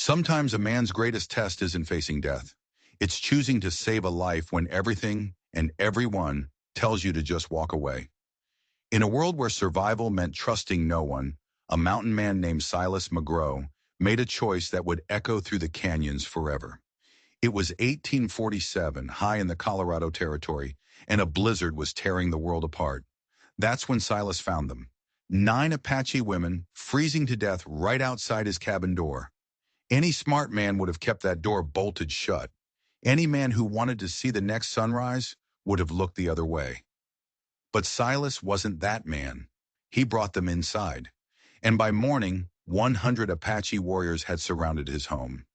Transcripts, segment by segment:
Sometimes a man's greatest test isn't facing death. It's choosing to save a life when everything and everyone tells you to just walk away. In a world where survival meant trusting no one, a mountain man named Silas McGraw made a choice that would echo through the canyons forever. It was 1847, high in the Colorado Territory, and a blizzard was tearing the world apart. That's when Silas found them. 9 Apache women, freezing to death right outside his cabin door. Any smart man would have kept that door bolted shut. Any man who wanted to see the next sunrise would have looked the other way. But Silas wasn't that man. He brought them inside. And by morning, 100 Apache warriors had surrounded his home.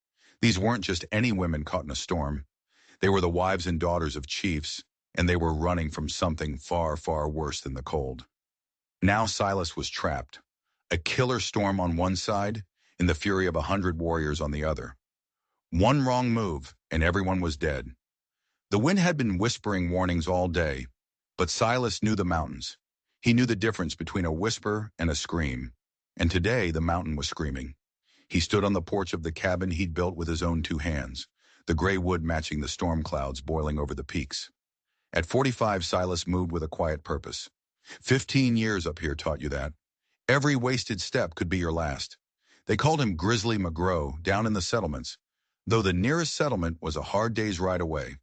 These weren't just any women caught in a storm. They were the wives and daughters of chiefs, and they were running from something far, far worse than the cold. Now Silas was trapped. A killer storm on one side, and the fury of 100 warriors on the other. One wrong move, and everyone was dead. The wind had been whispering warnings all day, but Silas knew the mountains. He knew the difference between a whisper and a scream. And today, the mountain was screaming. He stood on the porch of the cabin he'd built with his own 2 hands, the gray wood matching the storm clouds boiling over the peaks. At 45, Silas moved with a quiet purpose. 15 years up here taught you that. Every wasted step could be your last. They called him Grizzly McGraw down in the settlements, though the nearest settlement was a hard day's ride away.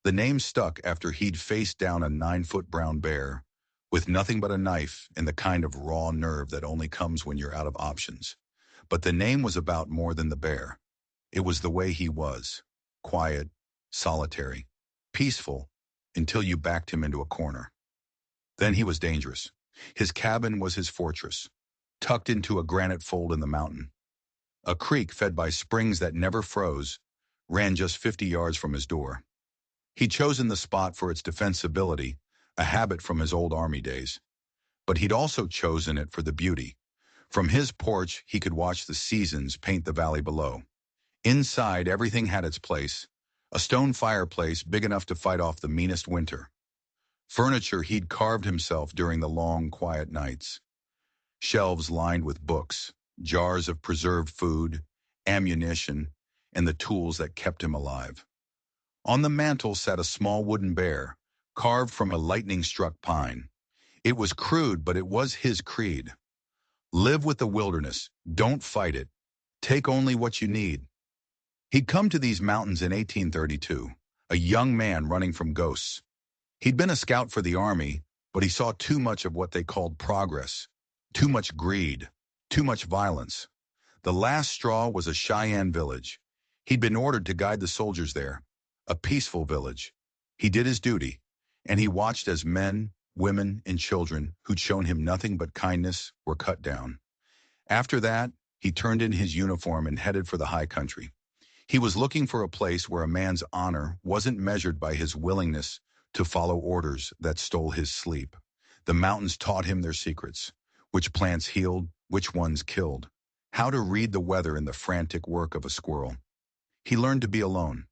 The name stuck after he'd faced down a 9-foot brown bear, with nothing but a knife and the kind of raw nerve that only comes when you're out of options. But the name was about more than the bear. It was the way he was, quiet, solitary, peaceful, until you backed him into a corner. Then he was dangerous. His cabin was his fortress, tucked into a granite fold in the mountain. A creek fed by springs that never froze ran just 50 yards from his door. He'd chosen the spot for its defensibility, a habit from his old army days. But he'd also chosen it for the beauty. From his porch, he could watch the seasons paint the valley below. Inside, everything had its place. A stone fireplace big enough to fight off the meanest winter. Furniture he'd carved himself during the long, quiet nights. Shelves lined with books, jars of preserved food, ammunition, and the tools that kept him alive. On the mantel sat a small wooden bear, carved from a lightning-struck pine. It was crude, but it was his creed. Live with the wilderness, don't fight it. Take only what you need. He'd come to these mountains in 1832, a young man running from ghosts. He'd been a scout for the army, but he saw too much of what they called progress, too much greed, too much violence. The last straw was a Cheyenne village. He'd been ordered to guide the soldiers there, a peaceful village. He did his duty, and he watched as men, women, and children who'd shown him nothing but kindness were cut down. After that, he turned in his uniform and headed for the high country. He was looking for a place where a man's honor wasn't measured by his willingness to follow orders that stole his sleep. The mountains taught him their secrets, which plants healed, which ones killed, how to read the weather in the frantic work of a squirrel. He learned to be alone,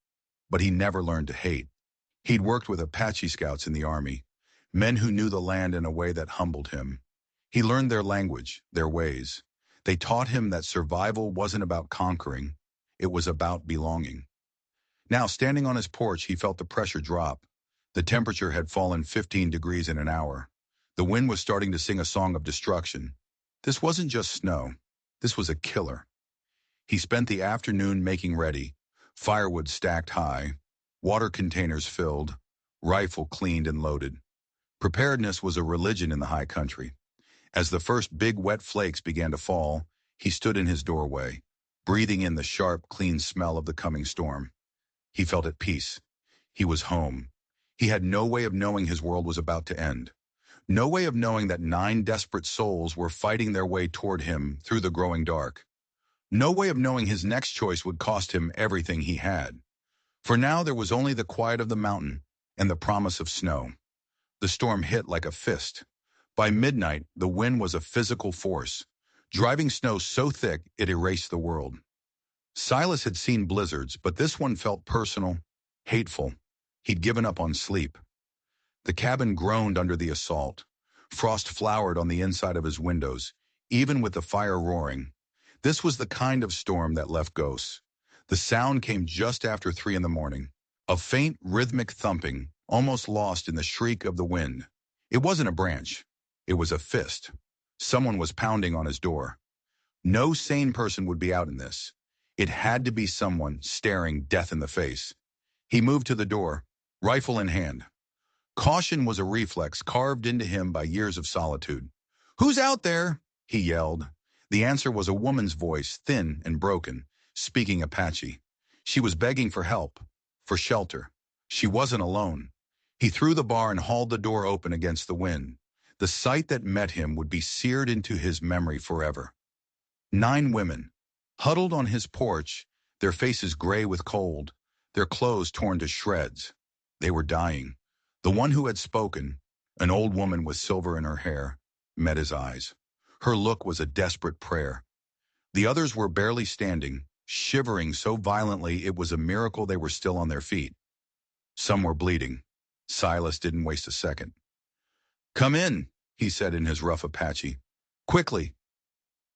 but he never learned to hate. He'd worked with Apache scouts in the army, men who knew the land in a way that humbled him. He learned their language, their ways. They taught him that survival wasn't about conquering, it was about belonging. Now, standing on his porch, he felt the pressure drop. The temperature had fallen 15 degrees in an hour. The wind was starting to sing a song of destruction. This wasn't just snow. This was a killer. He spent the afternoon making ready, firewood stacked high, water containers filled, rifle cleaned and loaded. Preparedness was a religion in the high country. As the first big wet flakes began to fall, he stood in his doorway, breathing in the sharp, clean smell of the coming storm. He felt at peace. He was home. He had no way of knowing his world was about to end. No way of knowing that 9 desperate souls were fighting their way toward him through the growing dark. No way of knowing his next choice would cost him everything he had. For now there was only the quiet of the mountain and the promise of snow. The storm hit like a fist. By midnight, the wind was a physical force, driving snow so thick it erased the world. Silas had seen blizzards, but this one felt personal, hateful. He'd given up on sleep. The cabin groaned under the assault. Frost flowered on the inside of his windows, even with the fire roaring. This was the kind of storm that left ghosts. The sound came just after 3 in the morning. A faint, rhythmic thumping, almost lost in the shriek of the wind. It wasn't a branch. It was a fist. Someone was pounding on his door. No sane person would be out in this. It had to be someone staring death in the face. He moved to the door, rifle in hand. Caution was a reflex carved into him by years of solitude. "Who's out there?" he yelled. The answer was a woman's voice, thin and broken, speaking Apache. She was begging for help, for shelter. She wasn't alone. He threw the bar and hauled the door open against the wind. The sight that met him would be seared into his memory forever. 9 women, huddled on his porch, their faces gray with cold, their clothes torn to shreds. They were dying. The one who had spoken, an old woman with silver in her hair, met his eyes. Her look was a desperate prayer. The others were barely standing, shivering so violently it was a miracle they were still on their feet. Some were bleeding. Silas didn't waste a second. "Come in," he said in his rough Apache. "Quickly."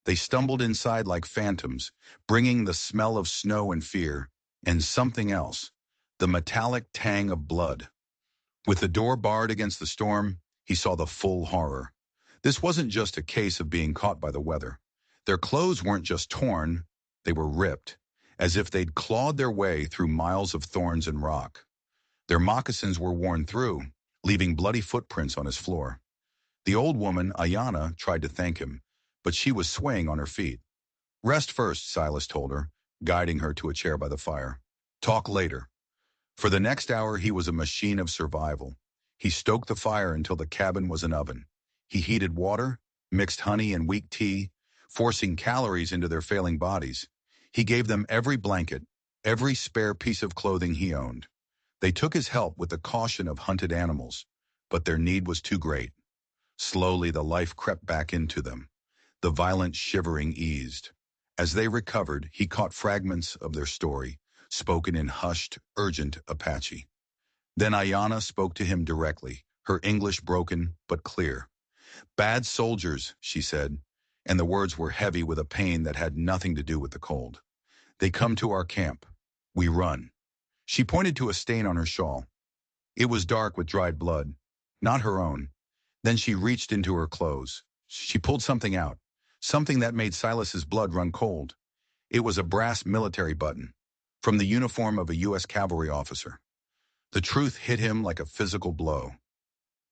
They stumbled inside like phantoms, bringing the smell of snow and fear, and something else, the metallic tang of blood. With the door barred against the storm, he saw the full horror. This wasn't just a case of being caught by the weather. Their clothes weren't just torn, they were ripped, as if they'd clawed their way through miles of thorns and rock. Their moccasins were worn through, leaving bloody footprints on his floor. The old woman, Ayana, tried to thank him, but she was swaying on her feet. "Rest first," Silas told her, guiding her to a chair by the fire. "Talk later." For the next hour, he was a machine of survival. He stoked the fire until the cabin was an oven. He heated water, mixed honey and weak tea, forcing calories into their failing bodies. He gave them every blanket, every spare piece of clothing he owned. They took his help with the caution of hunted animals, but their need was too great. Slowly, the life crept back into them. The violent shivering eased. As they recovered, he caught fragments of their story, spoken in hushed, urgent Apache. Then Ayana spoke to him directly, her English broken but clear. "Bad soldiers," she said, and the words were heavy with a pain that had nothing to do with the cold. "They come to our camp. We run." She pointed to a stain on her shawl. It was dark with dried blood, not her own. Then she reached into her clothes. She pulled something out, something that made Silas's blood run cold. It was a brass military button, from the uniform of a U.S. cavalry officer. The truth hit him like a physical blow.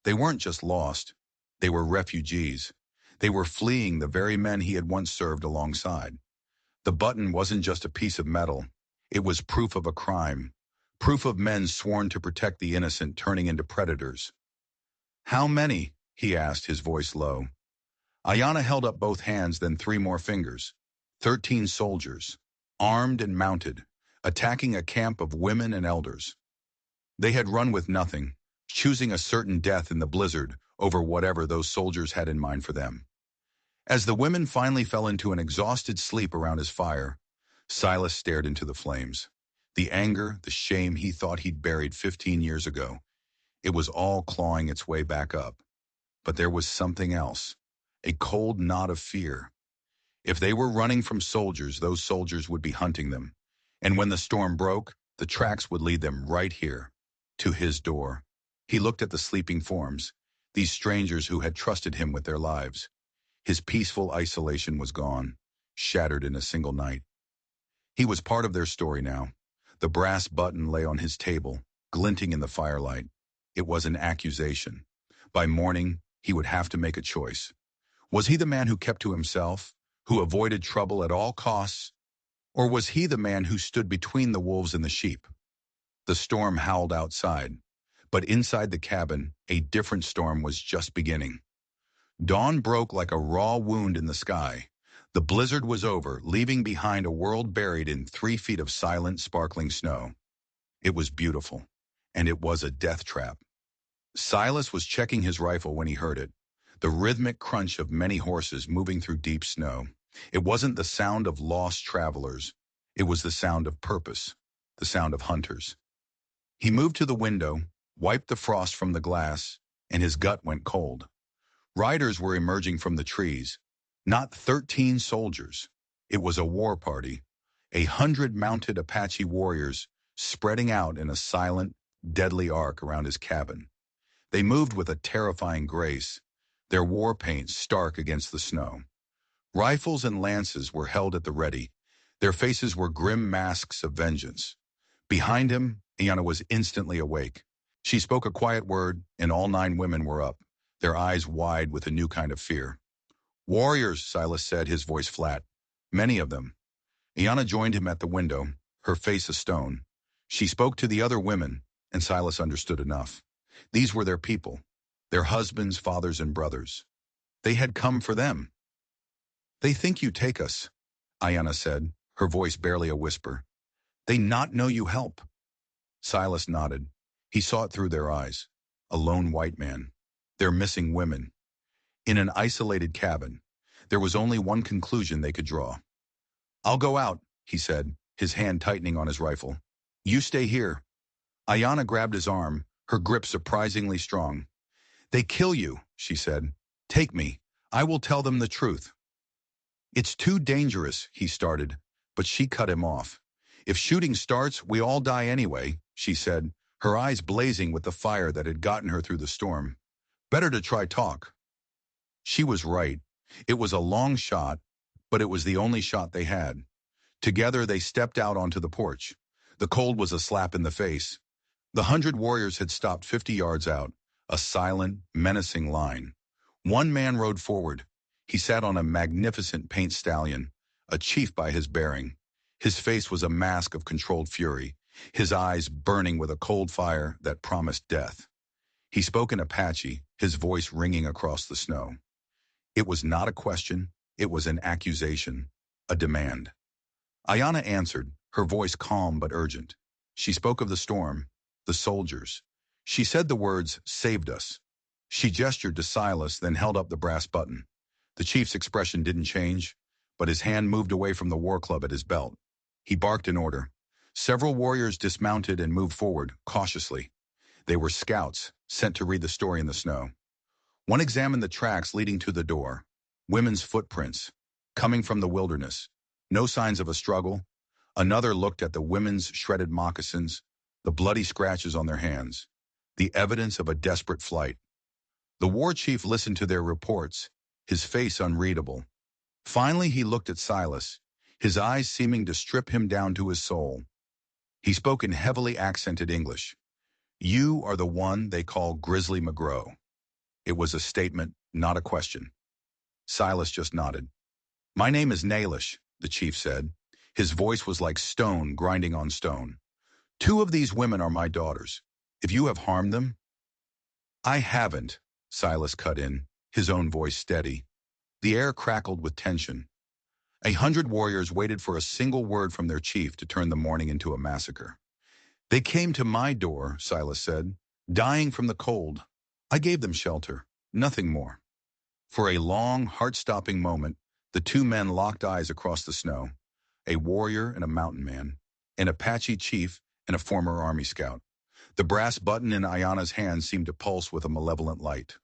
They weren't just lost. They were refugees. They were fleeing the very men he had once served alongside. The button wasn't just a piece of metal. It was proof of a crime, proof of men sworn to protect the innocent turning into predators. "How many?" he asked, his voice low. Ayana held up both hands, then 3 more fingers. 13 soldiers, armed and mounted, attacking a camp of women and elders. They had run with nothing, choosing a certain death in the blizzard over whatever those soldiers had in mind for them. As the women finally fell into an exhausted sleep around his fire, Silas stared into the flames. The anger, the shame he thought he'd buried 15 years ago, it was all clawing its way back up. But there was something else, a cold knot of fear. If they were running from soldiers, those soldiers would be hunting them. And when the storm broke, the tracks would lead them right here, to his door. He looked at the sleeping forms, these strangers who had trusted him with their lives. His peaceful isolation was gone, shattered in a single night. He was part of their story now. The brass button lay on his table, glinting in the firelight. It was an accusation. By morning, he would have to make a choice. Was he the man who kept to himself, who avoided trouble at all costs? Or was he the man who stood between the wolves and the sheep? The storm howled outside, but inside the cabin, a different storm was just beginning. Dawn broke like a raw wound in the sky. The blizzard was over, leaving behind a world buried in 3 feet of silent, sparkling snow. It was beautiful, and it was a death trap. Silas was checking his rifle when he heard it, the rhythmic crunch of many horses moving through deep snow. It wasn't the sound of lost travelers. It was the sound of purpose, the sound of hunters. He moved to the window, wiped the frost from the glass, and his gut went cold. Riders were emerging from the trees, not 13 soldiers, It was a war party. 100 mounted Apache warriors spreading out in a silent, deadly arc around his cabin. They moved with a terrifying grace, their war paint stark against the snow. Rifles and lances were held at the ready. Their faces were grim masks of vengeance. Behind him, Iana was instantly awake. She spoke a quiet word, and all 9 women were up, their eyes wide with a new kind of fear. "Warriors," Silas said, his voice flat. "Many of them." Iana joined him at the window, her face a stone. She spoke to the other women, and Silas understood enough. These were their people, their husbands, fathers, and brothers. They had come for them. "They think you take us," Iana said, her voice barely a whisper. "They not know you help." Silas nodded. He saw it through their eyes. A lone white man. Their missing women. In an isolated cabin, there was only one conclusion they could draw. "I'll go out," he said, his hand tightening on his rifle. "You stay here." Iana grabbed his arm, her grip surprisingly strong. "They kill you," she said. "Take me. I will tell them the truth." "It's too dangerous," he started, but she cut him off. "If shooting starts, we all die anyway," she said, her eyes blazing with the fire that had gotten her through the storm. "Better to try talk." She was right. It was a long shot, but it was the only shot they had. Together they stepped out onto the porch. The cold was a slap in the face. The 100 warriors had stopped 50 yards out, a silent, menacing line. One man rode forward. He sat on a magnificent paint stallion, a chief by his bearing. His face was a mask of controlled fury, his eyes burning with a cold fire that promised death. He spoke in Apache, his voice ringing across the snow. It was not a question, it was an accusation, a demand. Iana answered, her voice calm but urgent. She spoke of the storm, the soldiers. She said the words, "saved us." She gestured to Silas, then held up the brass button. The chief's expression didn't change, but his hand moved away from the war club at his belt. He barked an order. Several warriors dismounted and moved forward, cautiously. They were scouts, sent to read the story in the snow. One examined the tracks leading to the door. Women's footprints, coming from the wilderness. No signs of a struggle. Another looked at the women's shredded moccasins, the bloody scratches on their hands, the evidence of a desperate flight. The war chief listened to their reports, his face unreadable. Finally he looked at Silas, his eyes seeming to strip him down to his soul. He spoke in heavily accented English. "You are the one they call Grizzly McGrow." It was a statement, not a question. Silas just nodded. "My name is Nailish," the chief said. His voice was like stone grinding on stone. "2 of these women are my daughters. If you have harmed them—" "I haven't," Silas cut in, his own voice steady. The air crackled with tension. 100 warriors waited for a single word from their chief to turn the morning into a massacre. "They came to my door," Silas said, "dying from the cold. I gave them shelter, nothing more." For a long, heart-stopping moment, the 2 men locked eyes across the snow, a warrior and a mountain man, an Apache chief and a former Army scout. The brass button in Ayana's hand seemed to pulse with a malevolent light.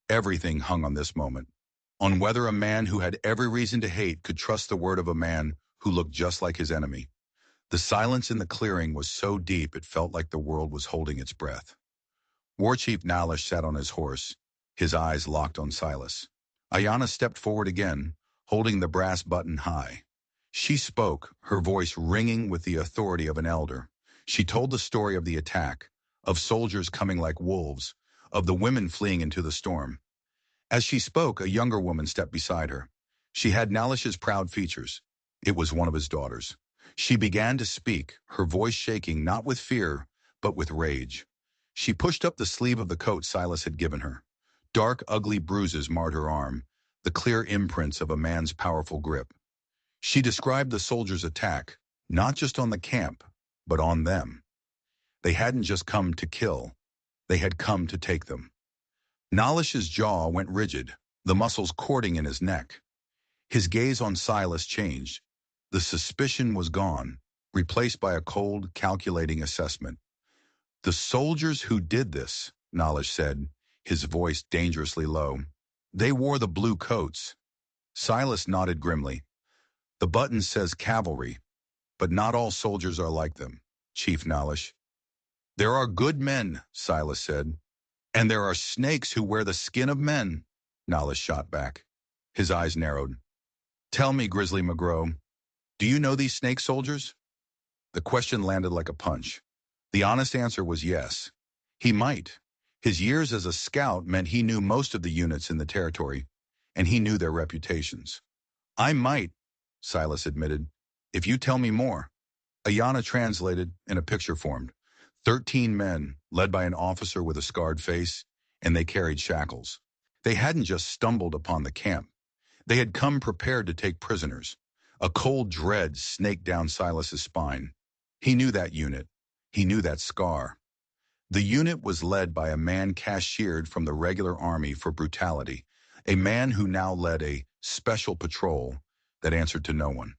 Everything hung on this moment, on whether a man who had every reason to hate could trust the word of a man who looked just like his enemy. The silence in the clearing was so deep it felt like the world was holding its breath. War Chief Nailish sat on his horse, his eyes locked on Silas. Ayana stepped forward again, holding the brass button high. She spoke, her voice ringing with the authority of an elder. She told the story of the attack, of soldiers coming like wolves, of the women fleeing into the storm. As she spoke, a younger woman stepped beside her. She had Nailish's proud features. It was one of his daughters. She began to speak, her voice shaking not with fear, but with rage. She pushed up the sleeve of the coat Silas had given her. Dark, ugly bruises marred her arm, the clear imprints of a man's powerful grip. She described the soldiers' attack, not just on the camp, but on them. They hadn't just come to kill, they had come to take them. Nailish's jaw went rigid, the muscles cording in his neck. His gaze on Silas changed. The suspicion was gone, replaced by a cold, calculating assessment. "The soldiers who did this," Nailish said, his voice dangerously low. "They wore the blue coats." Silas nodded grimly. The button says cavalry, but not all soldiers are like them, Chief Nalish. There are good men, Silas said. And there are snakes who wear the skin of men, Nalish shot back. His eyes narrowed. Tell me, Grizzly McGraw, do you know these snake soldiers? The question landed like a punch. The honest answer was yes. He might. His years as a scout meant he knew most of the units in the territory, and he knew their reputations. I might, Silas admitted, if you tell me more. Ayana translated, and a picture formed. 13 men, led by an officer with a scarred face, and they carried shackles. They hadn't just stumbled upon the camp. They had come prepared to take prisoners. A cold dread snaked down Silas's spine. He knew that unit. He knew that scar. The unit was led by a man cashiered from the regular army for brutality, a man who now led a special patrol that answered to no one.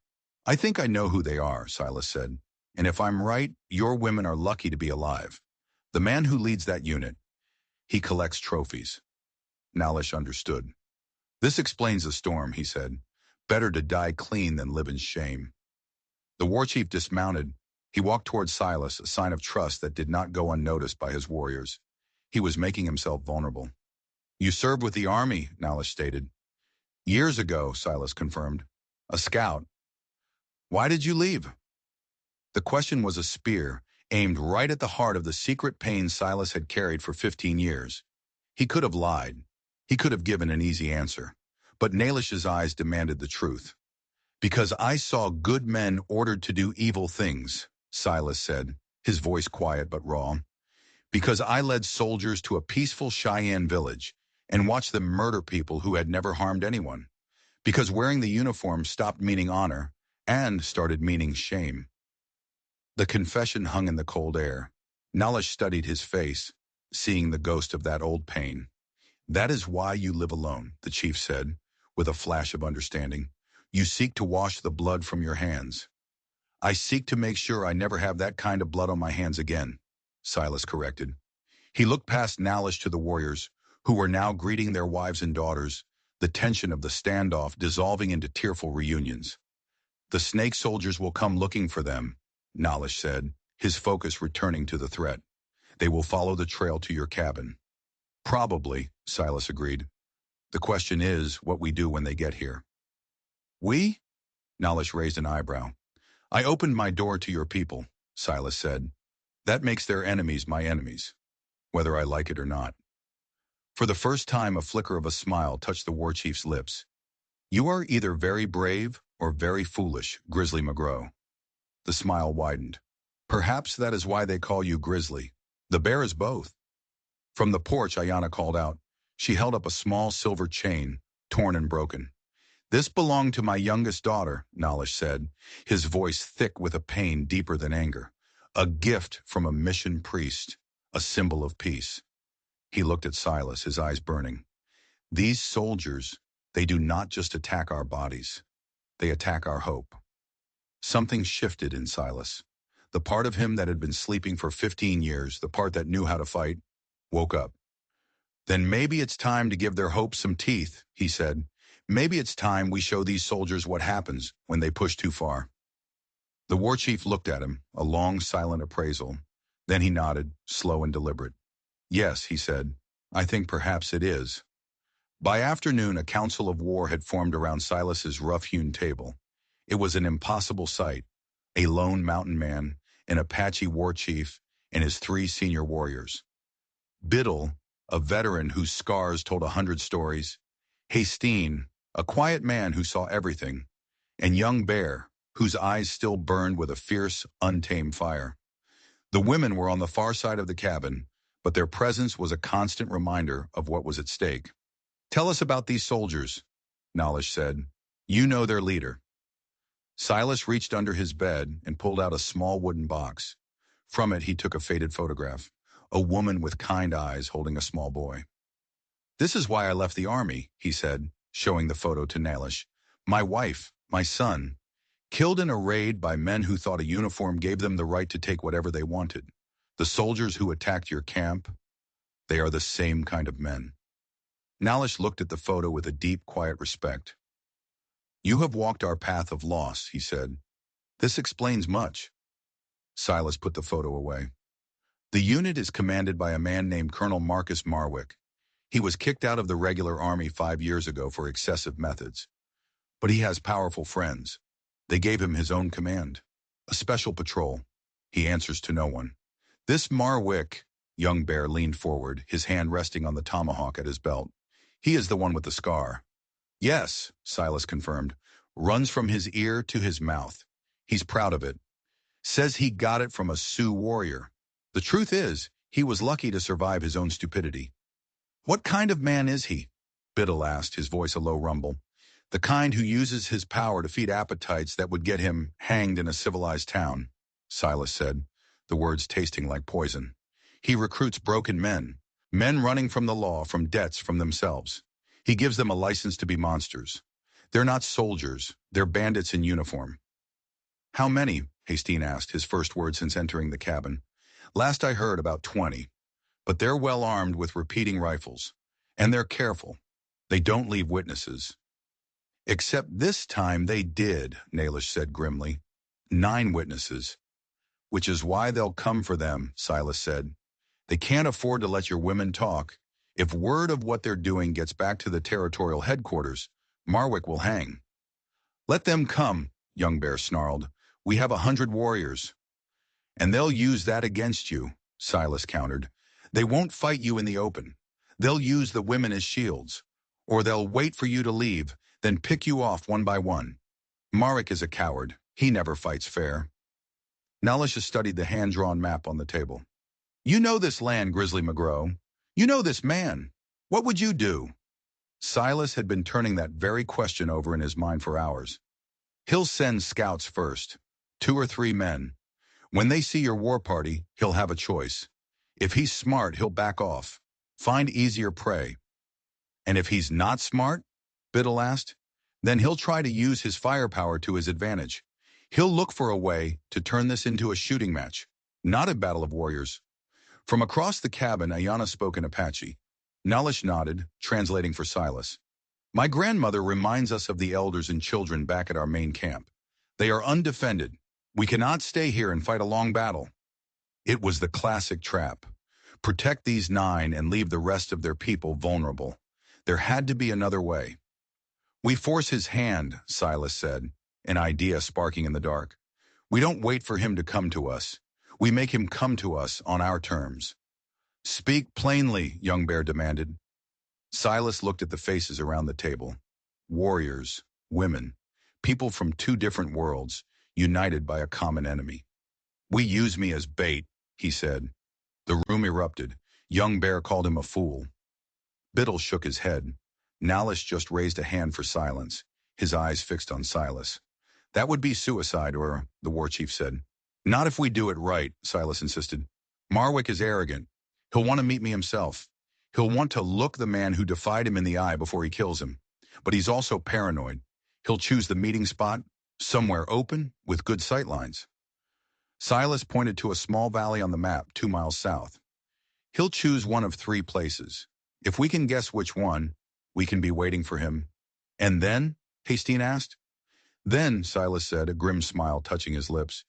I think I know who they are, Silas said. And if I'm right, your women are lucky to be alive. The man who leads that unit, he collects trophies. Nalish understood. This explains the storm, he said. Better to die clean than live in shame. The war chief dismounted. He walked toward Silas, a sign of trust that did not go unnoticed by his warriors. He was making himself vulnerable. You served with the army, Nalish stated. Years ago, Silas confirmed. A scout. Why did you leave? The question was a spear, aimed right at the heart of the secret pain Silas had carried for 15 years. He could have lied. He could have given an easy answer. But Nalish's eyes demanded the truth. Because I saw good men ordered to do evil things, Silas said, his voice quiet but raw. Because I led soldiers to a peaceful Cheyenne village and watched them murder people who had never harmed anyone. Because wearing the uniform stopped meaning honor and started meaning shame. The confession hung in the cold air. Nalish studied his face, seeing the ghost of that old pain. That is why you live alone, the chief said, with a flash of understanding. You seek to wash the blood from your hands. I seek to make sure I never have that kind of blood on my hands again, Silas corrected. He looked past Nalish to the warriors, who were now greeting their wives and daughters, the tension of the standoff dissolving into tearful reunions. The snake soldiers will come looking for them, Nalish said, his focus returning to the threat. They will follow the trail to your cabin. Probably, Silas agreed. The question is what we do when they get here. We? Nalish raised an eyebrow. I opened my door to your people, Silas said. That makes their enemies my enemies, whether I like it or not. For the first time, a flicker of a smile touched the war chief's lips. You are either very brave or very foolish, Grizzly McGraw. The smile widened. Perhaps that is why they call you Grizzly. The bear is both. From the porch, Ayana called out. She held up a small silver chain, torn and broken. This belonged to my youngest daughter, Nalish said, his voice thick with a pain deeper than anger. A gift from a mission priest, a symbol of peace. He looked at Silas, his eyes burning. These soldiers, they do not just attack our bodies. They attack our hope. Something shifted in Silas. The part of him that had been sleeping for 15 years, the part that knew how to fight, woke up. Then maybe it's time to give their hope some teeth, he said. Maybe it's time we show these soldiers what happens when they push too far. The war chief looked at him, a long, silent appraisal. Then he nodded, slow and deliberate. Yes, he said, I think perhaps it is. By afternoon, a council of war had formed around Silas's rough-hewn table. It was an impossible sight. A lone mountain man, an Apache war chief, and his 3 senior warriors. Biddle, a veteran whose scars told 100 stories. Hastine, a quiet man who saw everything. And young Bear, whose eyes still burned with a fierce, untamed fire. The women were on the far side of the cabin, but their presence was a constant reminder of what was at stake. Tell us about these soldiers, Nalish said. You know their leader. Silas reached under his bed and pulled out a small wooden box. From it, he took a faded photograph. A woman with kind eyes holding a small boy. This is why I left the army, he said, showing the photo to Nalish. My wife, my son, killed in a raid by men who thought a uniform gave them the right to take whatever they wanted. The soldiers who attacked your camp, they are the same kind of men. Nalish looked at the photo with a deep, quiet respect. You have walked our path of loss, he said. This explains much. Silas put the photo away. The unit is commanded by a man named Colonel Marcus Marwick. He was kicked out of the regular army 5 years ago for excessive methods. But he has powerful friends. They gave him his own command. A special patrol. He answers to no one. This Marwick, young Bear leaned forward, his hand resting on the tomahawk at his belt. He is the one with the scar. Yes, Silas confirmed. Runs from his ear to his mouth. He's proud of it. Says he got it from a Sioux warrior. The truth is, he was lucky to survive his own stupidity. What kind of man is he? Biddle asked, his voice a low rumble. The kind who uses his power to feed appetites that would get him hanged in a civilized town, Silas said, the words tasting like poison. He recruits broken men running from the law, from debts, from themselves. He gives them a license to be monsters. They're not soldiers, they're bandits in uniform. How many? Hastine asked, his first word since entering the cabin. Last I heard, about 20. But they're well armed with repeating rifles. And they're careful. They don't leave witnesses. Except this time they did, Nalish said grimly. 9 witnesses. Which is why they'll come for them, Silas said. They can't afford to let your women talk. If word of what they're doing gets back to the territorial headquarters, Marwick will hang. Let them come, Young Bear snarled. We have 100 warriors. And they'll use that against you, Silas countered. They won't fight you in the open. They'll use the women as shields. Or they'll wait for you to leave, then pick you off one by one. Marwick is a coward. He never fights fair. Nalish studied the hand-drawn map on the table. You know this land, Grizzly McGrow. You know this man. What would you do? Silas had been turning that very question over in his mind for hours. He'll send scouts first, 2 or 3 men. When they see your war party, he'll have a choice. If he's smart, he'll back off, find easier prey. And if he's not smart, Biddle asked, then he'll try to use his firepower to his advantage. He'll look for a way to turn this into a shooting match, not a battle of warriors. From across the cabin, Ayanna spoke in Apache. Nalish nodded, translating for Silas. My grandmother reminds us of the elders and children back at our main camp. They are undefended. We cannot stay here and fight a long battle. It was the classic trap. Protect these 9 and leave the rest of their people vulnerable. There had to be another way. We force his hand, Silas said, an idea sparking in the dark. We don't wait for him to come to us. We make him come to us on our terms. Speak plainly, Young Bear demanded. Silas looked at the faces around the table. Warriors, women, people from 2 different worlds, united by a common enemy. We use me as bait, he said. The room erupted. Young Bear called him a fool. Biddle shook his head. Nalish just raised a hand for silence, his eyes fixed on Silas. That would be suicide, or, the war chief said. Not if we do it right, Silas insisted. Marwick is arrogant. He'll want to meet me himself. He'll want to look the man who defied him in the eye before he kills him. But he's also paranoid. He'll choose the meeting spot, somewhere open, with good sightlines. Silas pointed to a small valley on the map 2 miles south. He'll choose one of 3 places. If we can guess which one, we can be waiting for him. And then? Hastine asked. Then, Silas said, a grim smile touching his lips,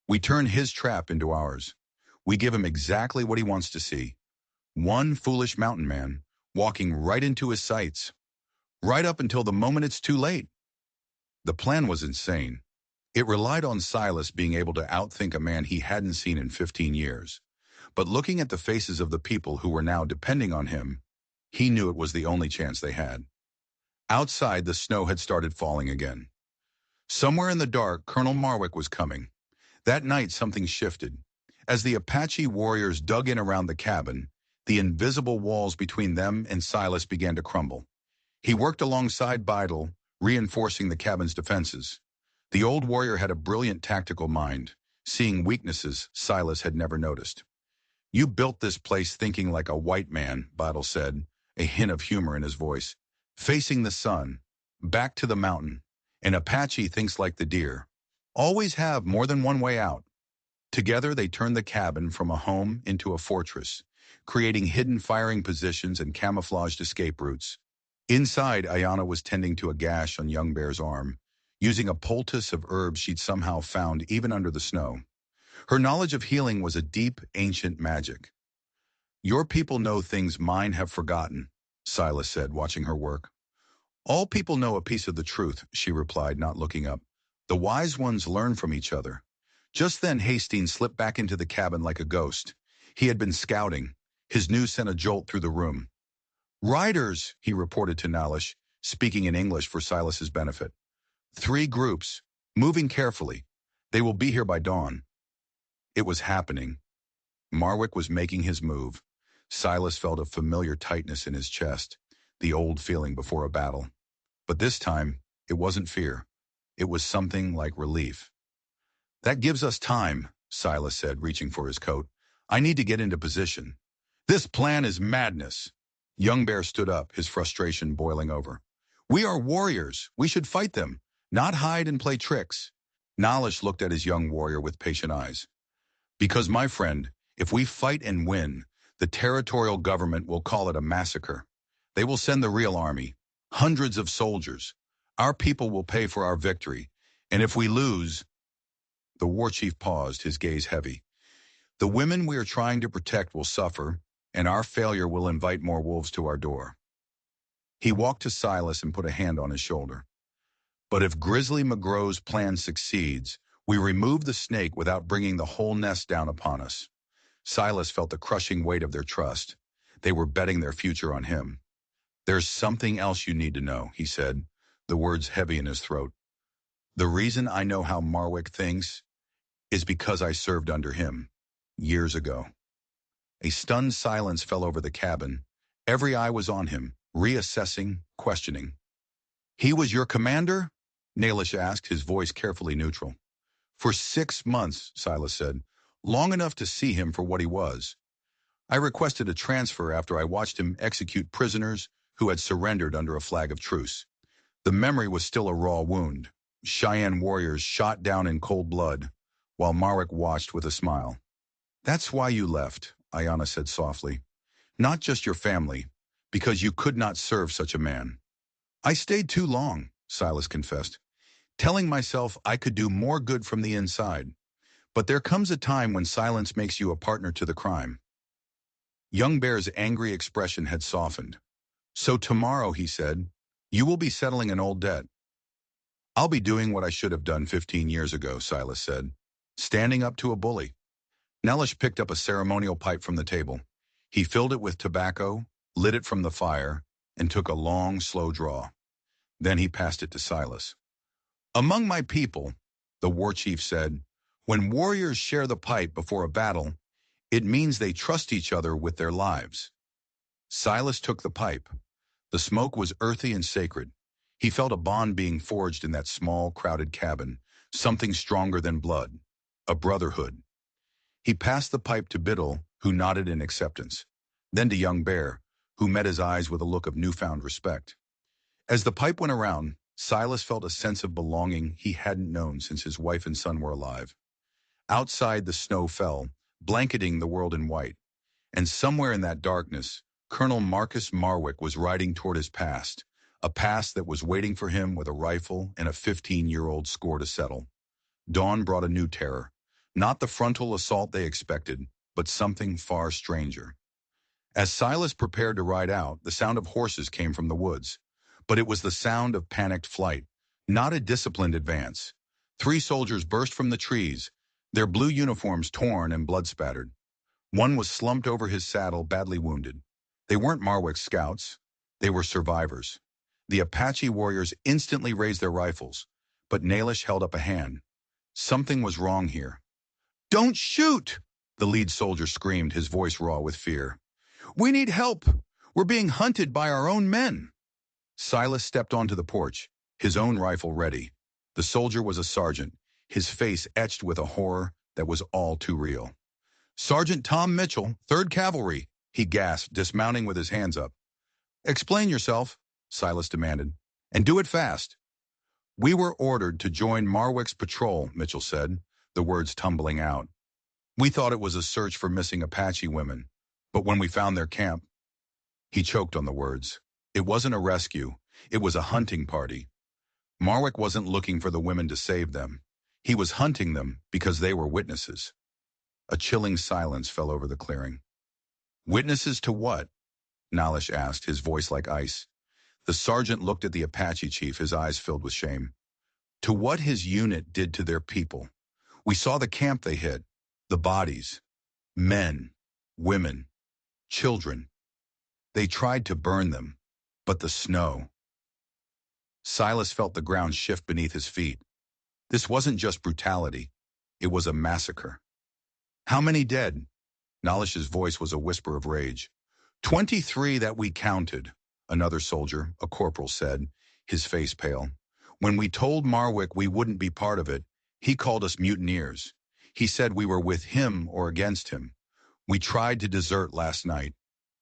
we turn his trap into ours. We give him exactly what he wants to see. One foolish mountain man, walking right into his sights. Right up until the moment it's too late. The plan was insane. It relied on Silas being able to outthink a man he hadn't seen in 15 years. But looking at the faces of the people who were now depending on him, he knew it was the only chance they had. Outside, the snow had started falling again. Somewhere in the dark, Colonel Marwick was coming. That night, something shifted. As the Apache warriors dug in around the cabin, the invisible walls between them and Silas began to crumble. He worked alongside Biddle, reinforcing the cabin's defenses. The old warrior had a brilliant tactical mind, seeing weaknesses Silas had never noticed. You built this place thinking like a white man, Biddle said, a hint of humor in his voice. Facing the sun, back to the mountain. An Apache thinks like the deer. Always have more than one way out. Together they turned the cabin from a home into a fortress, creating hidden firing positions and camouflaged escape routes. Inside, Ayana was tending to a gash on Young Bear's arm, using a poultice of herbs she'd somehow found even under the snow. Her knowledge of healing was a deep, ancient magic. Your people know things mine have forgotten, Silas said, watching her work. All people know a piece of the truth, she replied, not looking up. The wise ones learn from each other. Just then Hastings slipped back into the cabin like a ghost. He had been scouting. His news sent a jolt through the room. Riders, he reported to Nalish, speaking in English for Silas's benefit. 3 groups, moving carefully. They will be here by dawn. It was happening. Marwick was making his move. Silas felt a familiar tightness in his chest, the old feeling before a battle. But this time, it wasn't fear. It was something like relief. That gives us time, Silas said, reaching for his coat. I need to get into position. This plan is madness. Young Bear stood up, his frustration boiling over. We are warriors. We should fight them, not hide and play tricks. Nalish looked at his young warrior with patient eyes. Because, my friend, if we fight and win, the territorial government will call it a massacre. They will send the real army, hundreds of soldiers. Our people will pay for our victory. And if we lose... The war chief paused, his gaze heavy. The women we are trying to protect will suffer, and our failure will invite more wolves to our door. He walked to Silas and put a hand on his shoulder. But if Grizzly McGrow's plan succeeds, we remove the snake without bringing the whole nest down upon us. Silas felt the crushing weight of their trust. They were betting their future on him. There's something else you need to know, he said, the words heavy in his throat. The reason I know how Marwick thinks is because I served under him, years ago. A stunned silence fell over the cabin. Every eye was on him, reassessing, questioning. He was your commander? Nalish asked, his voice carefully neutral. For 6 months, Silas said, long enough to see him for what he was. I requested a transfer after I watched him execute prisoners who had surrendered under a flag of truce. The memory was still a raw wound. Cheyenne warriors shot down in cold blood, while Marwick watched with a smile. That's why you left, Ayana said softly. Not just your family, because you could not serve such a man. I stayed too long, Silas confessed, telling myself I could do more good from the inside. But there comes a time when silence makes you a partner to the crime. Young Bear's angry expression had softened. So tomorrow, he said, you will be settling an old debt. I'll be doing what I should have done 15 years ago, Silas said, standing up to a bully. Nalish picked up a ceremonial pipe from the table. He filled it with tobacco, lit it from the fire, and took a long, slow draw. Then he passed it to Silas. Among my people, the war chief said, when warriors share the pipe before a battle, it means they trust each other with their lives. Silas took the pipe. The smoke was earthy and sacred. He felt a bond being forged in that small, crowded cabin, something stronger than blood, a brotherhood. He passed the pipe to Biddle, who nodded in acceptance, then to Young Bear, who met his eyes with a look of newfound respect. As the pipe went around, Silas felt a sense of belonging he hadn't known since his wife and son were alive. Outside, the snow fell, blanketing the world in white, and somewhere in that darkness, Colonel Marcus Marwick was riding toward his past, a past that was waiting for him with a rifle and a 15-year-old score to settle. Dawn brought a new terror, not the frontal assault they expected, but something far stranger. As Silas prepared to ride out, the sound of horses came from the woods, but it was the sound of panicked flight, not a disciplined advance. 3 soldiers burst from the trees, their blue uniforms torn and blood-spattered. One was slumped over his saddle, badly wounded. They weren't Marwick's scouts. They were survivors. The Apache warriors instantly raised their rifles, but Nalish held up a hand. Something was wrong here. Don't shoot! The lead soldier screamed, his voice raw with fear. We need help! We're being hunted by our own men! Silas stepped onto the porch, his own rifle ready. The soldier was a sergeant, his face etched with a horror that was all too real. Sergeant Tom Mitchell, 3rd Cavalry, he gasped, dismounting with his hands up. Explain yourself, Silas demanded, and do it fast. We were ordered to join Marwick's patrol, Mitchell said, the words tumbling out. We thought it was a search for missing Apache women, but when we found their camp, he choked on the words. It wasn't a rescue. It was a hunting party. Marwick wasn't looking for the women to save them. He was hunting them because they were witnesses. A chilling silence fell over the clearing. Witnesses to what? Nalish asked, his voice like ice. The sergeant looked at the Apache chief, his eyes filled with shame. To what his unit did to their people. We saw the camp they hit, the bodies, men, women, children. They tried to burn them, but the snow. Silas felt the ground shift beneath his feet. This wasn't just brutality. It was a massacre. How many dead? Nalish's voice was a whisper of rage. 23 that we counted, another soldier, a corporal, said, his face pale. When we told Marwick we wouldn't be part of it, he called us mutineers. He said we were with him or against him. We tried to desert last night.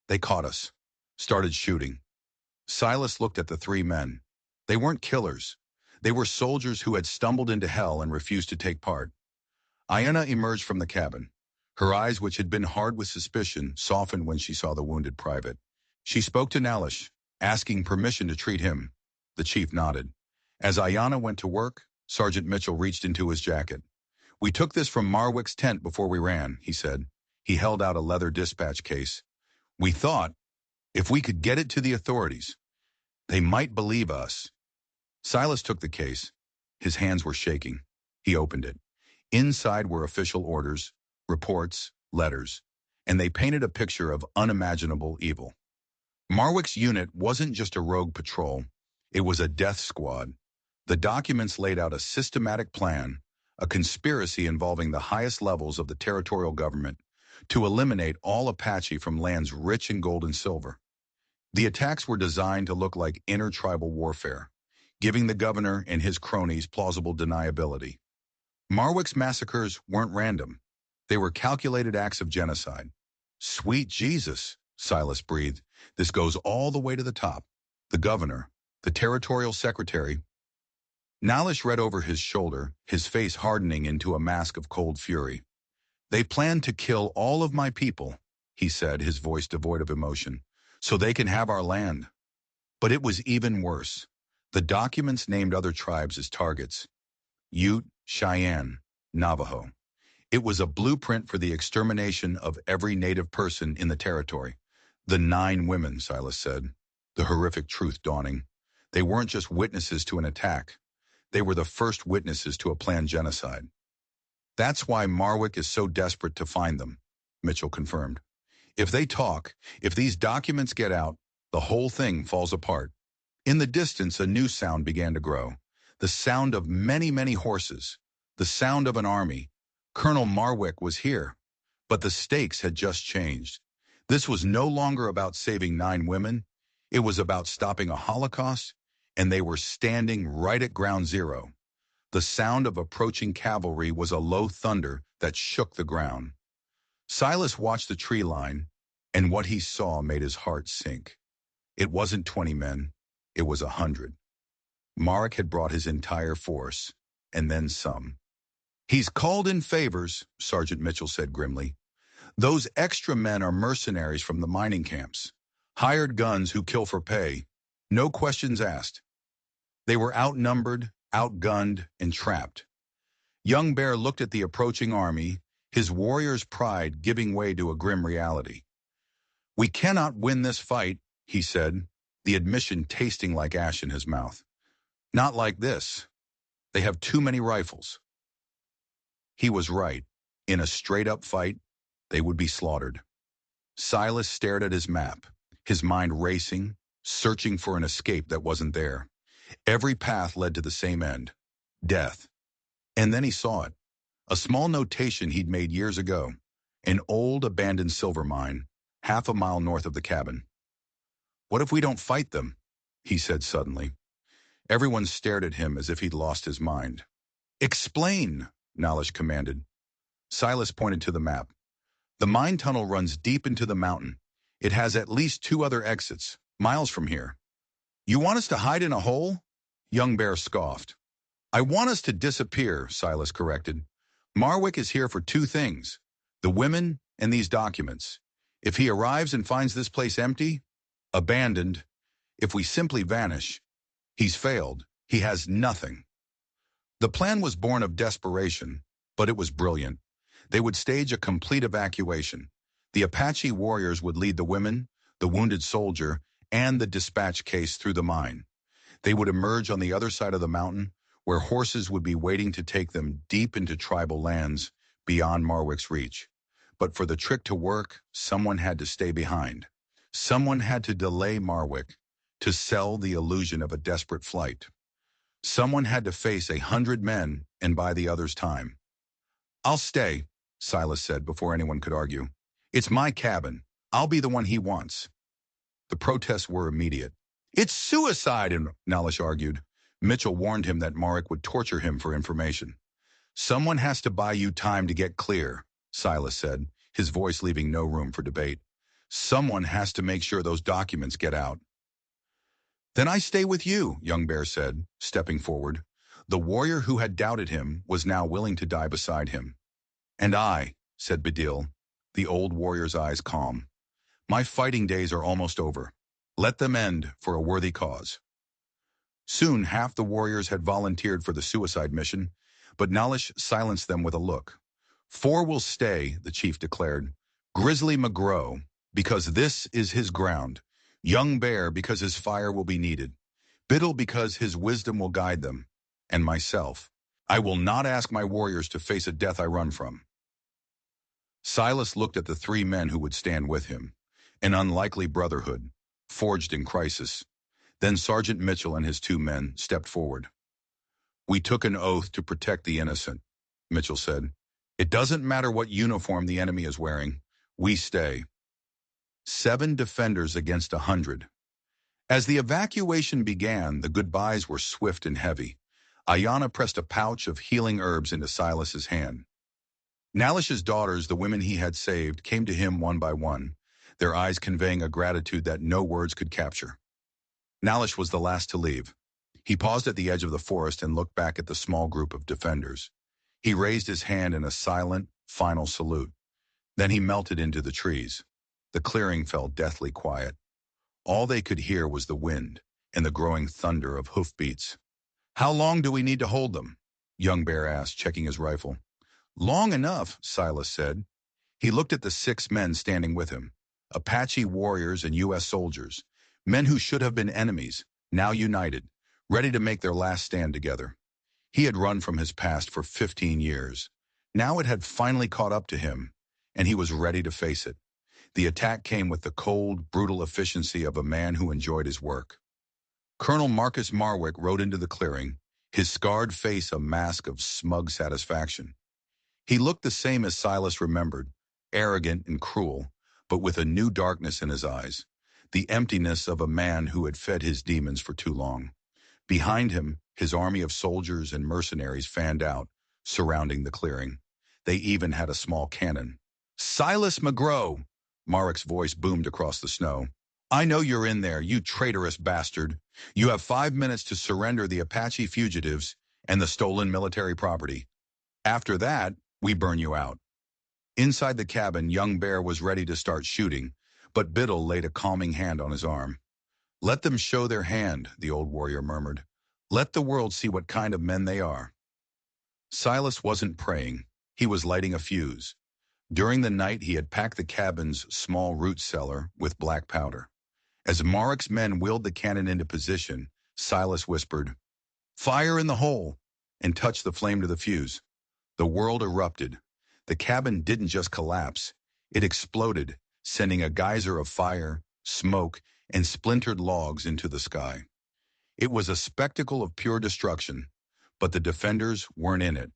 They caught us, started shooting. Silas looked at the three men. They weren't killers. They were soldiers who had stumbled into hell and refused to take part. Ayanna emerged from the cabin. Her eyes, which had been hard with suspicion, softened when she saw the wounded private. She spoke to Nalish, asking permission to treat him. The chief nodded. As Ayanna went to work, Sergeant Mitchell reached into his jacket. We took this from Marwick's tent before we ran, he said. He held out a leather dispatch case. We thought, if we could get it to the authorities, they might believe us. Silas took the case. His hands were shaking. He opened it. Inside were official orders, reports, letters, and they painted a picture of unimaginable evil. Marwick's unit wasn't just a rogue patrol. It was a death squad. The documents laid out a systematic plan, a conspiracy involving the highest levels of the territorial government to eliminate all Apache from lands rich in gold and silver. The attacks were designed to look like intertribal warfare, giving the governor and his cronies plausible deniability. Marwick's massacres weren't random. They were calculated acts of genocide. Sweet Jesus, Silas breathed. This goes all the way to the top. The governor, the territorial secretary. Nalish read over his shoulder, his face hardening into a mask of cold fury. They plan to kill all of my people, he said, his voice devoid of emotion, so they can have our land. But it was even worse. The documents named other tribes as targets. Ute, Cheyenne, Navajo. It was a blueprint for the extermination of every native person in the territory. The 9 women, Silas said, the horrific truth dawning. They weren't just witnesses to an attack. They were the first witnesses to a planned genocide. That's why Marwick is so desperate to find them, Mitchell confirmed. If they talk, if these documents get out, the whole thing falls apart. In the distance, a new sound began to grow. The sound of many, many horses. The sound of an army. Colonel Marwick was here. But the stakes had just changed. This was no longer about saving 9 women. It was about stopping a Holocaust, and they were standing right at ground zero. The sound of approaching cavalry was a low thunder that shook the ground. Silas watched the tree line, and what he saw made his heart sink. It wasn't 20 men. It was 100. Marwick had brought his entire force, and then some. He's called in favors, Sergeant Mitchell said grimly. Those extra men are mercenaries from the mining camps. Hired guns who kill for pay. No questions asked. They were outnumbered, outgunned, and trapped. Young Bear looked at the approaching army, his warrior's pride giving way to a grim reality. We cannot win this fight, he said, the admission tasting like ash in his mouth. Not like this. They have too many rifles. He was right. In a straight-up fight, they would be slaughtered. Silas stared at his map, his mind racing, searching for an escape that wasn't there. Every path led to the same end, death. And then he saw it, a small notation he'd made years ago, an old abandoned silver mine, half a mile north of the cabin. What if we don't fight them? He said suddenly. Everyone stared at him as if he'd lost his mind. Explain, Nalish commanded. Silas pointed to the map. The mine tunnel runs deep into the mountain. It has at least 2 other exits, miles from here. You want us to hide in a hole? Young Bear scoffed. I want us to disappear, Silas corrected. Marwick is here for 2 things, the women and these documents. If he arrives and finds this place empty, abandoned, If we simply vanish, he's failed. He has nothing. The plan was born of desperation, but it was brilliant. They would stage a complete evacuation. The Apache warriors would lead the women, the wounded soldier, and the dispatch case through the mine. They would emerge on the other side of the mountain, where horses would be waiting to take them deep into tribal lands beyond Marwick's reach. But for the trick to work, someone had to stay behind. Someone had to delay Marwick, to sell the illusion of a desperate flight. Someone had to face 100 men and buy the others time. "I'll stay," Silas said before anyone could argue. "It's my cabin. I'll be the one he wants." The protests were immediate. "It's suicide," Nalish argued. Mitchell warned him that Marwick would torture him for information. "Someone has to buy you time to get clear," Silas said, his voice leaving no room for debate. "Someone has to make sure those documents get out." "Then I stay with you," Young Bear said, stepping forward. The warrior who had doubted him was now willing to die beside him. "And I," said Badil, the old warrior's eyes calm. "My fighting days are almost over. Let them end for a worthy cause." Soon half the warriors had volunteered for the suicide mission, but Nalish silenced them with a look. "4 will stay," the chief declared. "Grizzly McGrow, because this is his ground. Young Bear, because his fire will be needed. Biddle, because his wisdom will guide them. And myself. I will not ask my warriors to face a death I run from." Silas looked at the 3 men who would stand with him. An unlikely brotherhood, forged in crisis. Then Sergeant Mitchell and his 2 men stepped forward. "We took an oath to protect the innocent," Mitchell said. "It doesn't matter what uniform the enemy is wearing. We stay." 7 defenders against 100. As the evacuation began, the goodbyes were swift and heavy. Ayana pressed a pouch of healing herbs into Silas's hand. Nalish's daughters, the women he had saved, came to him one by one, their eyes conveying a gratitude that no words could capture. Nalish was the last to leave. He paused at the edge of the forest and looked back at the small group of defenders. He raised his hand in a silent, final salute. Then he melted into the trees. The clearing fell deathly quiet. All they could hear was the wind and the growing thunder of hoofbeats. "How long do we need to hold them?" Young Bear asked, checking his rifle. "Long enough," Silas said. He looked at the 6 men standing with him, Apache warriors and U.S. soldiers, men who should have been enemies, now united, ready to make their last stand together. He had run from his past for 15 years. Now it had finally caught up to him, and he was ready to face it. The attack came with the cold, brutal efficiency of a man who enjoyed his work. Colonel Marcus Marwick rode into the clearing, his scarred face a mask of smug satisfaction. He looked the same as Silas remembered, arrogant and cruel, but with a new darkness in his eyes, the emptiness of a man who had fed his demons for too long. Behind him, his army of soldiers and mercenaries fanned out, surrounding the clearing. They even had a small cannon. "Silas McGrow!" Marwick's voice boomed across the snow. "I know you're in there, you traitorous bastard. You have 5 minutes to surrender the Apache fugitives and the stolen military property. After that, we burn you out." Inside the cabin, Young Bear was ready to start shooting, but Biddle laid a calming hand on his arm. "Let them show their hand," the old warrior murmured. "Let the world see what kind of men they are." Silas wasn't praying. He was lighting a fuse. During the night, he had packed the cabin's small root cellar with black powder. As Marwick's men wheeled the cannon into position, Silas whispered, "Fire in the hole," and touched the flame to the fuse. The world erupted. The cabin didn't just collapse. It exploded, sending a geyser of fire, smoke, and splintered logs into the sky. It was a spectacle of pure destruction, but the defenders weren't in it.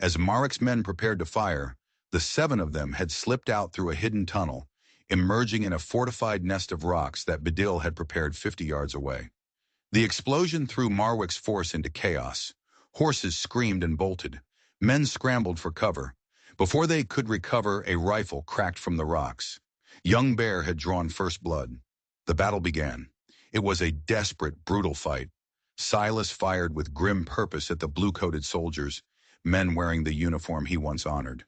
As Marwick's men prepared to fire, the 7 of them had slipped out through a hidden tunnel, emerging in a fortified nest of rocks that Badil had prepared 50 yards away. The explosion threw Marwick's force into chaos. Horses screamed and bolted. Men scrambled for cover. Before they could recover, a rifle cracked from the rocks. Young Bear had drawn first blood. The battle began. It was a desperate, brutal fight. Silas fired with grim purpose at the blue-coated soldiers, men wearing the uniform he once honored.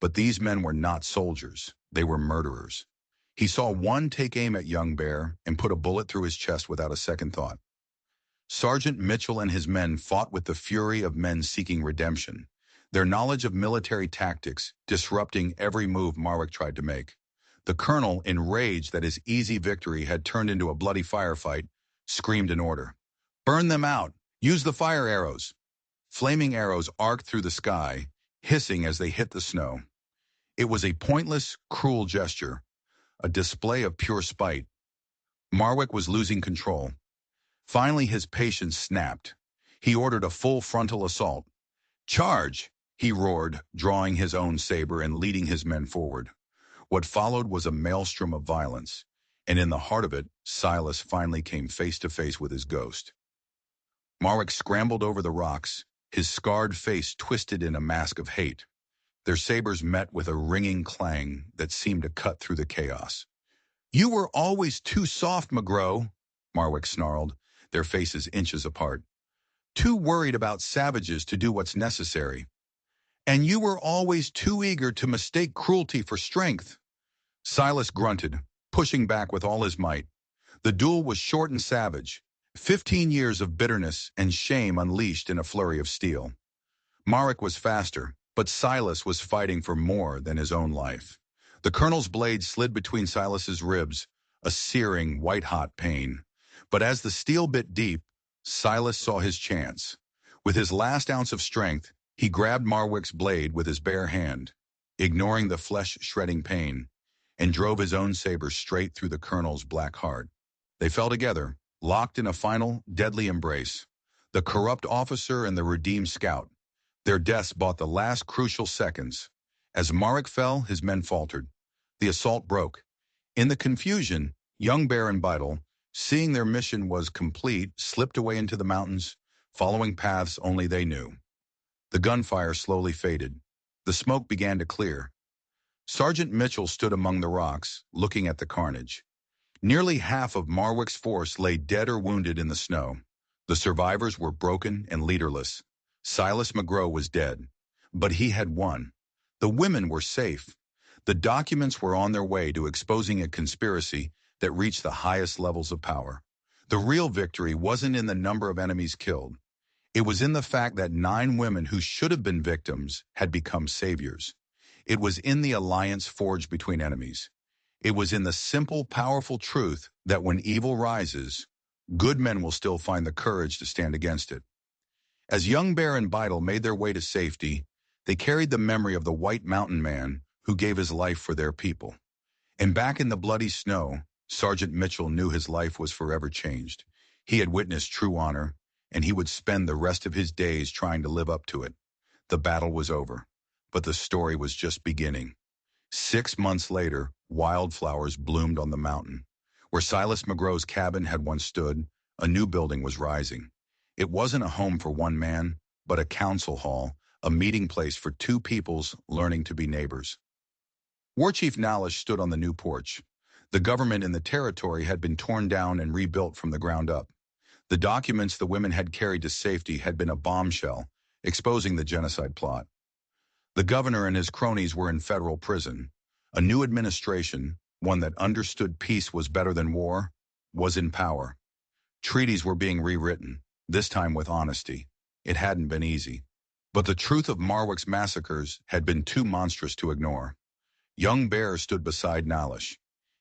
But these men were not soldiers. They were murderers. He saw one take aim at young Bear and put a bullet through his chest without a second thought. Sergeant Mitchell and his men fought with the fury of men seeking redemption, their knowledge of military tactics disrupting every move Marwick tried to make. The colonel, enraged that his easy victory had turned into a bloody firefight, screamed an order. "Burn them out! Use the fire arrows!" Flaming arrows arced through the sky, hissing as they hit the snow. It was a pointless, cruel gesture, a display of pure spite. Marwick was losing control. Finally, his patience snapped. He ordered a full frontal assault. "Charge!" he roared, drawing his own saber and leading his men forward. What followed was a maelstrom of violence, and in the heart of it, Silas finally came face to face with his ghost. Marwick scrambled over the rocks, his scarred face twisted in a mask of hate. Their sabers met with a ringing clang that seemed to cut through the chaos. "You were always too soft, McGraw," Marwick snarled, their faces inches apart. "Too worried about savages to do what's necessary. And you were always too eager to mistake cruelty for strength." Silas grunted, pushing back with all his might. The duel was short and savage, 15 years of bitterness and shame unleashed in a flurry of steel. Marwick was faster, but Silas was fighting for more than his own life. The colonel's blade slid between Silas's ribs, a searing, white-hot pain. But as the steel bit deep, Silas saw his chance. With his last ounce of strength, he grabbed Marwick's blade with his bare hand, ignoring the flesh-shredding pain, and drove his own saber straight through the colonel's black heart. They fell together, locked in a final, deadly embrace. The corrupt officer and the redeemed scout. Their deaths bought the last crucial seconds. As Marwick fell, his men faltered. The assault broke. In the confusion, young Bear and Beidle, seeing their mission was complete, slipped away into the mountains, following paths only they knew. The gunfire slowly faded. The smoke began to clear. Sergeant Mitchell stood among the rocks, looking at the carnage. Nearly half of Marwick's force lay dead or wounded in the snow. The survivors were broken and leaderless. Silas McGraw was dead, but he had won. The women were safe. The documents were on their way to exposing a conspiracy that reached the highest levels of power. The real victory wasn't in the number of enemies killed. It was in the fact that 9 women who should have been victims had become saviors. It was in the alliance forged between enemies. It was in the simple, powerful truth that when evil rises, good men will still find the courage to stand against it. As young Bear and Beidle made their way to safety, they carried the memory of the White Mountain Man who gave his life for their people. And back in the bloody snow, Sergeant Mitchell knew his life was forever changed. He had witnessed true honor, and he would spend the rest of his days trying to live up to it. The battle was over, but the story was just beginning. 6 months later, wildflowers bloomed on the mountain. Where Silas McGraw's cabin had once stood, a new building was rising. It wasn't a home for one man, but a council hall, a meeting place for 2 peoples learning to be neighbors. War Chief Nalish stood on the new porch. The government in the territory had been torn down and rebuilt from the ground up. The documents the women had carried to safety had been a bombshell, exposing the genocide plot. The governor and his cronies were in federal prison. A new administration, one that understood peace was better than war, was in power. Treaties were being rewritten, this time with honesty. It hadn't been easy. But the truth of Marwick's massacres had been too monstrous to ignore. Young Bear stood beside Nalish.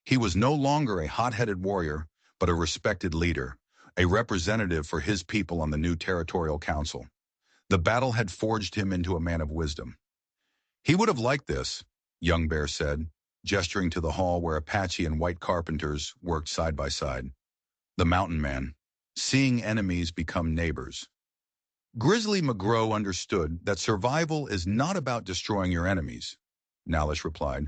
He was no longer a hot-headed warrior, but a respected leader, a representative for his people on the new territorial council. The battle had forged him into a man of wisdom. "He would have liked this," young Bear said, gesturing to the hall where Apache and white carpenters worked side by side. The mountain man, seeing enemies become neighbors. Grizzly McGraw understood that survival is not about destroying your enemies, Nalish replied.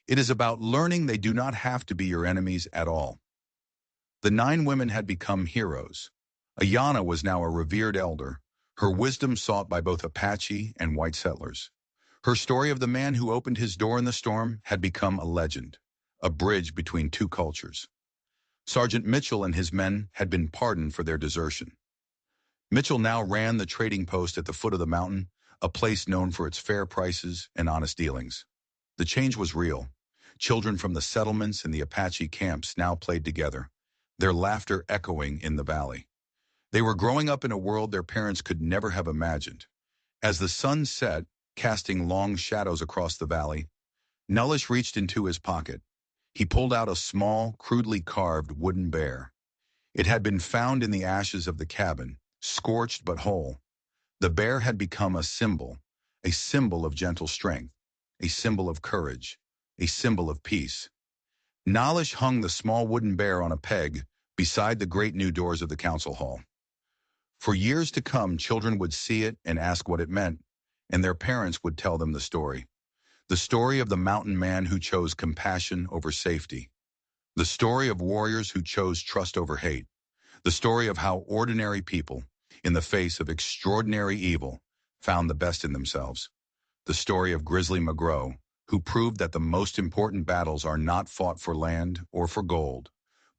It is about learning they do not have to be your enemies at all. The 9 women had become heroes. Ayana was now a revered elder, her wisdom sought by both Apache and white settlers. Her story of the man who opened his door in the storm had become a legend, a bridge between 2 cultures. Sergeant Mitchell and his men had been pardoned for their desertion. Mitchell now ran the trading post at the foot of the mountain, a place known for its fair prices and honest dealings. The change was real. Children from the settlements and the Apache camps now played together, their laughter echoing in the valley. They were growing up in a world their parents could never have imagined. As the sun set, casting long shadows across the valley, Nullish reached into his pocket. He pulled out a small, crudely carved wooden bear. It had been found in the ashes of the cabin, scorched but whole. The bear had become a symbol of gentle strength, a symbol of courage, a symbol of peace. Nalish hung the small wooden bear on a peg beside the great new doors of the council hall. For years to come, children would see it and ask what it meant, and their parents would tell them the story. The story of the mountain man who chose compassion over safety. The story of warriors who chose trust over hate. The story of how ordinary people, in the face of extraordinary evil, found the best in themselves. The story of Grizzly McGrow, who proved that the most important battles are not fought for land or for gold,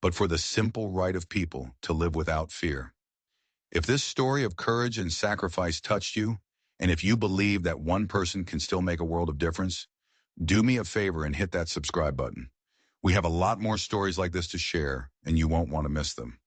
but for the simple right of people to live without fear. If this story of courage and sacrifice touched you, and if you believe that one person can still make a world of difference, do me a favor and hit that subscribe button. We have a lot more stories like this to share, and you won't want to miss them.